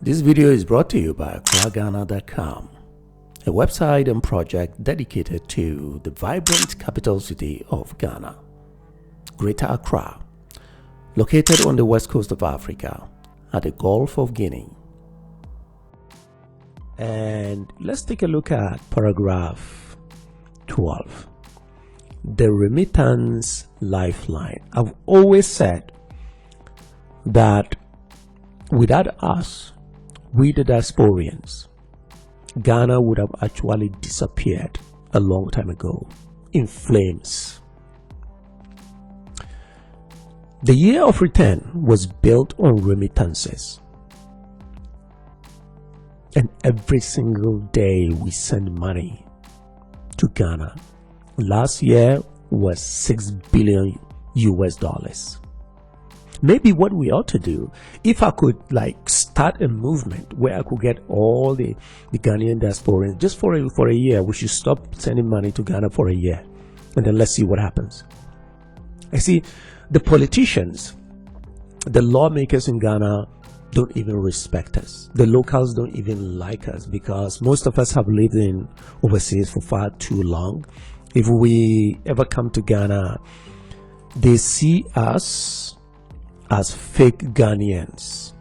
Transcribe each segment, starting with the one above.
This video is brought to you by AccraGhana.com, a website and project dedicated to the vibrant capital city of Ghana, Greater Accra, located on the west coast of Africa at the Gulf of Guinea. And let's take a look at paragraph 12, the Remittance Lifeline. I've always said that without us, we the diasporians, Ghana would have actually disappeared a long time ago in flames. The year of return was built on remittances, and every single day we send money to Ghana. Last year was $6 billion US. Maybe what we ought to do, if I could start a movement where I could get all the Ghanaian diaspora just for a year, we should stop sending money to Ghana for a year, and then let's see what happens. I see the politicians, the lawmakers in Ghana don't even respect us. The locals don't even like us because most of us have lived in overseas for far too long. If we ever come to Ghana, they see us as fake Ghanaians.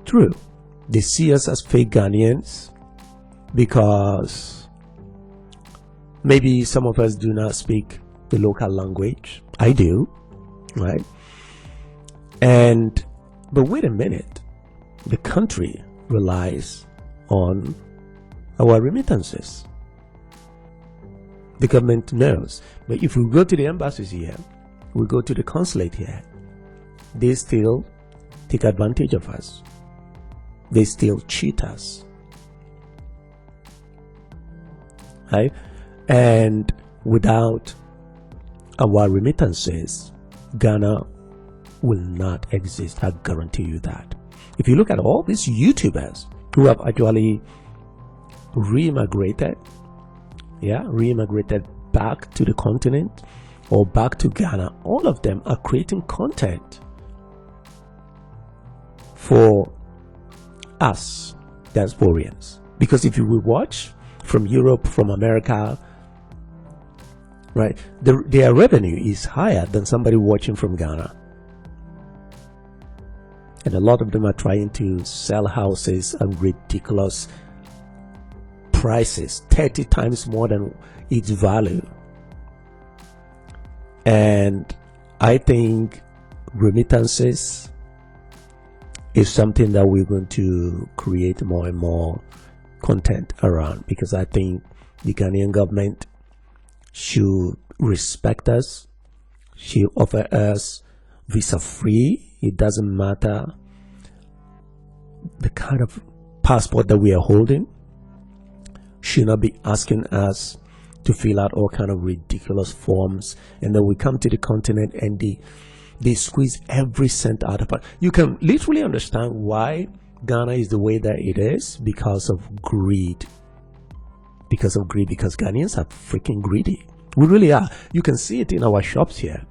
True, they see us as fake Ghanaians because maybe some of us do not speak the local language. I do, right? But wait a minute, the country relies on our remittances. The government knows, but if we go to the embassies here, we go to the consulate here, they still take advantage of us. They still cheat us. Right? And without our remittances, Ghana will not exist. I guarantee you that. If you look at all these YouTubers who have actually re-immigrated back to the continent or back to Ghana, all of them are creating content for us diasporians. Because if you will watch from Europe, from America, right, their revenue is higher than somebody watching from Ghana. And a lot of them are trying to sell houses at ridiculous prices, 30 times more than its value. And I think remittances is something that we're going to create more and more content around, because I think the Ghanaian government should respect us, should offer us visa free. It doesn't matter the kind of passport that we are holding. Should not be asking us to fill out all kind of ridiculous forms, and then we come to the continent and they squeeze every cent out of it. You can literally understand why Ghana is the way that it is, because of greed. Because Ghanaians are freaking greedy. We really are. You can see it in our shops here.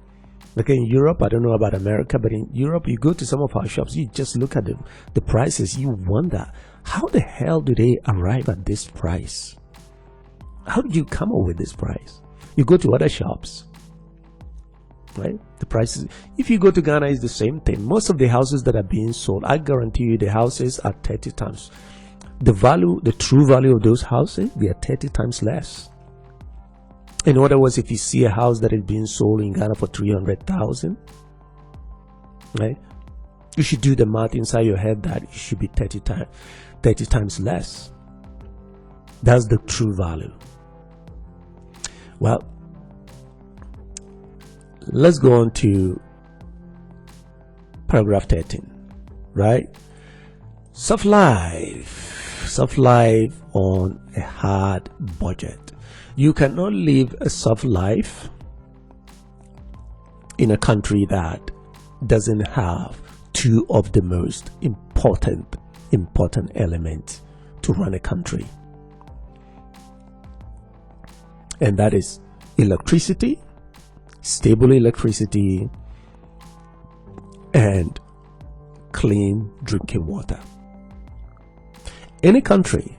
Like in Europe, I don't know about America, but in Europe, you go to some of our shops, you just look at the prices, you wonder, how the hell do they arrive at this price? How did you come up with this price? You go to other shops, right? The prices, if you go to Ghana, it's the same thing. Most of the houses that are being sold, I guarantee you the houses are 30 times. The true value of those houses, they are 30 times less. In other words, if you see a house that is being sold in Ghana for 300,000, right? You should do the math inside your head that it should be 30 times less. That's the true value. Well, let's go on to paragraph 13, right? Soft life on a hard budget. You cannot live a soft life in a country that doesn't have two of the most important elements to run a country. And that is electricity, stable electricity, and clean drinking water. Any country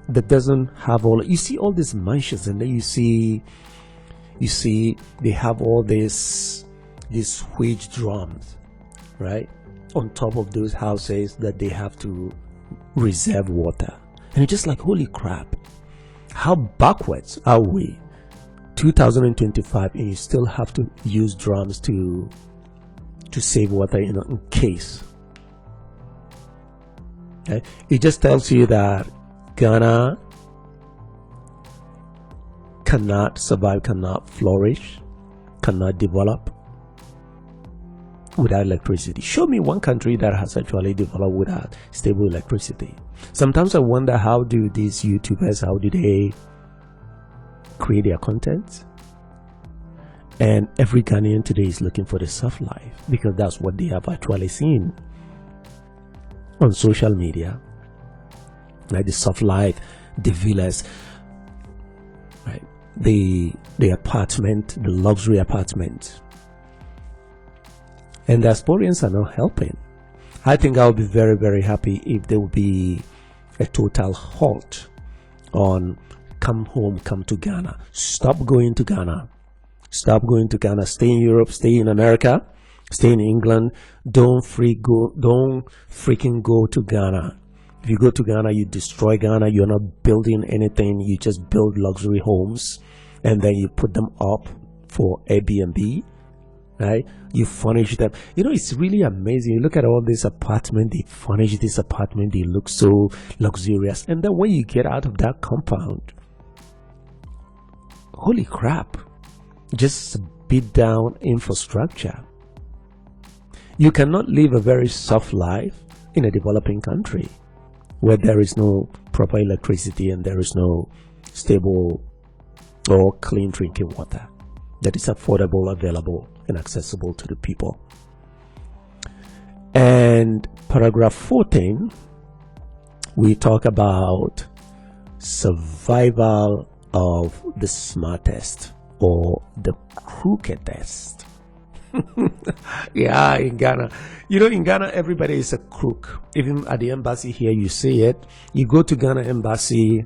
that doesn't have all, you see all these mansions, and then you see they have all these huge drums, right, on top of those houses that they have to reserve water. And you're just like, holy crap, how backwards are we? 2025, and you still have to use drums to save water, in case. Okay? It just tells you that Ghana cannot survive, cannot flourish, cannot develop without electricity. Show me one country that has actually developed without stable electricity. Sometimes I wonder, how do these YouTubers, how do they create their content? And every Ghanaian today is looking for the soft life, because that's what they have actually seen on social media, like the soft life, the villas, right, the apartment, the luxury apartment. And the diasporans are not helping. I think I'll be very, very happy if there will be a total halt on come home, come to Ghana. Stop going to Ghana. Stop going to Ghana. Stay in Europe, stay in America, stay in England. Don't freaking go to Ghana. If you go to Ghana, you destroy Ghana. You're not building anything. You just build luxury homes, and then you put them up for Airbnb. Right? You furnish them. It's really amazing. You look at all this apartment, they furnish this apartment, they look so luxurious. And then when you get out of that compound, holy crap, just beat down infrastructure. You cannot live a very soft life in a developing country where there is no proper electricity and there is no stable or clean drinking water that is affordable, available, and accessible to the people. And paragraph 14, we talk about survival of the smartest or the crookedest. Yeah, in Ghana. In Ghana, everybody is a crook. Even at the embassy here, you see it. You go to Ghana embassy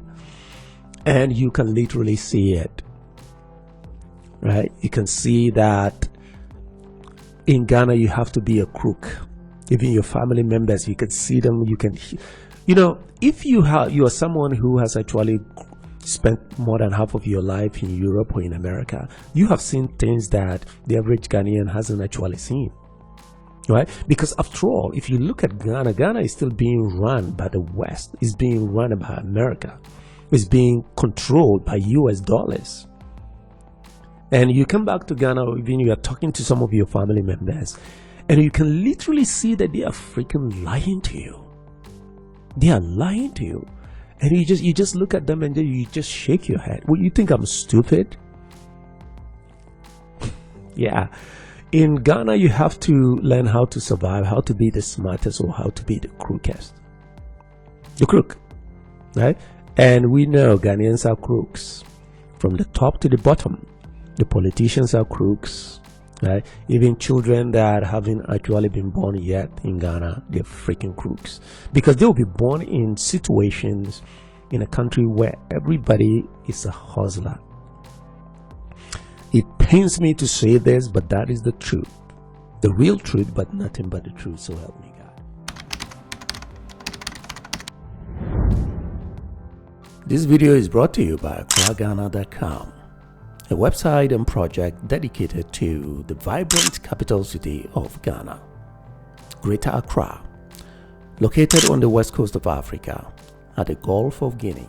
and you can literally see it. Right? You can see that in Ghana, you have to be a crook. Even your family members, you can see them. You can, if you are someone who has actually spent more than half of your life in Europe or in America, you have seen things that the average Ghanaian hasn't actually seen. Right? Because after all, if you look at Ghana, Ghana is still being run by the West. It's being run by America. It's being controlled by US dollars. And you come back to Ghana, or even you are talking to some of your family members, and you can literally see that they are freaking lying to you. They are lying to you. And you just look at them and then you just shake your head. Well, you think I'm stupid? Yeah. In Ghana, you have to learn how to survive, how to be the smartest, or how to be the crookest. The crook, right? And we know Ghanaians are crooks from the top to the bottom. The politicians are crooks, right? Even children that haven't actually been born yet in Ghana, they're freaking crooks, because they'll be born in situations in a country where everybody is a hustler. It pains me to say this, but that is the truth, the real truth, but nothing but the truth. So help me God. This video is brought to you by AccraGhana.com, a website and project dedicated to the vibrant capital city of Ghana, Greater Accra, located on the west coast of Africa at the Gulf of Guinea.